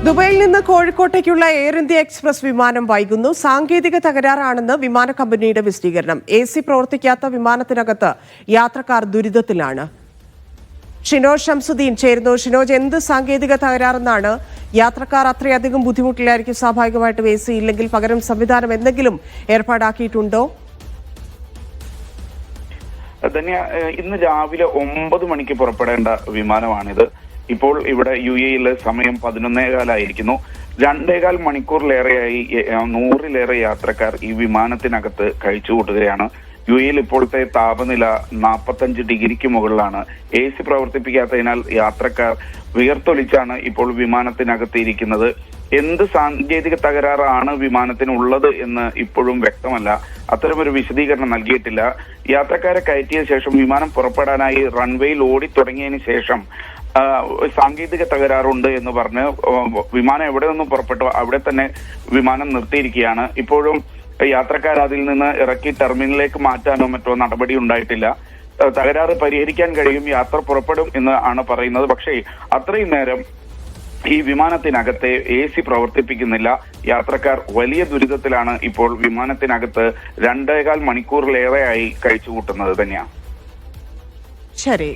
ദുബൈയിൽ നിന്ന് കോഴിക്കോട്ടേക്കുള്ള air India express വിമാനം വൈകുന്നു. സാങ്കേതിക തകരാറാണെന്ന് വിമാന കമ്പനിയുടെ വിശദീകരണം. AC പ്രവർത്തിക്കാത്ത വിമാനത്തിനകത്ത് യാത്രക്കാർ ദുരിതത്തിലാണ്. ഷിനോജ് ഷംസുദ്ദീൻ ചേരുന്നു. ഷിനോജ്, എന്ത് സാങ്കേതിക തകരാറെന്നാണ്? യാത്രക്കാർ അത്രയധികം ബുദ്ധിമുട്ടിലായിരിക്കും സ്വാഭാവികമായിട്ടും AC ഇല്ലെങ്കിൽ. പകരം സംവിധാനം എന്തെങ്കിലും ഏർപ്പാടാക്കിയിട്ടുണ്ടോ? ഇന്ന് രാവിലെ 9 മണിക്ക് പുറപ്പെടേണ്ട വിമാനമാണിത്. ഇപ്പോൾ ഇവിടെ UAE സമയം 11:15 2.25 മണിക്കൂറിലേറെയായി 100-ലേറെ യാത്രക്കാർ ഈ വിമാനത്തിനകത്ത് കഴിച്ചുകൂട്ടുകയാണ്. UAE ഇപ്പോഴത്തെ താപനില 45 ഡിഗ്രിക്ക് മുകളിലാണ്. AC പ്രവർത്തിപ്പിക്കാത്തതിനാൽ യാത്രക്കാർ വിയർത്തൊലിച്ചാണ് ഇപ്പോൾ വിമാനത്തിനകത്ത് ഇരിക്കുന്നത്. എന്ത് സാങ്കേതിക തകരാറാണ് വിമാനത്തിനുള്ളത് എന്ന് ഇപ്പോഴും വ്യക്തമല്ല. അത്തരമൊരു വിശദീകരണം നൽകിയിട്ടില്ല. യാത്രക്കാരെ കയറ്റിയ ശേഷം വിമാനം പുറപ്പെടാനായി റൺവേയിൽ ഓടിത്തുടങ്ങിയതിന് ശേഷം സാങ്കേതിക തകരാറുണ്ട് എന്ന് പറഞ്ഞ് വിമാനം എവിടെ നിന്നും പുറപ്പെട്ടു അവിടെ തന്നെ വിമാനം നിർത്തിയിരിക്കുകയാണ്. ഇപ്പോഴും യാത്രക്കാർ അതിൽ നിന്ന് ഇറക്കി ടെർമിനലിലേക്ക് മാറ്റാനോ മറ്റോ നടപടി ഉണ്ടായിട്ടില്ല. തകരാറ് പരിഹരിക്കാൻ കഴിയും, യാത്ര പുറപ്പെടും എന്ന് ആണ് പറയുന്നത്. പക്ഷേ അത്രയും നേരം ഈ വിമാനത്തിനകത്തെ AC പ്രവർത്തിപ്പിക്കുന്നില്ല. യാത്രക്കാർ വലിയ ദുരിതത്തിലാണ് ഇപ്പോൾ വിമാനത്തിനകത്ത് 2.25 മണിക്കൂറിലേറെയായി കഴിച്ചുകൂട്ടുന്നത് തന്നെയാണ്. ശരി.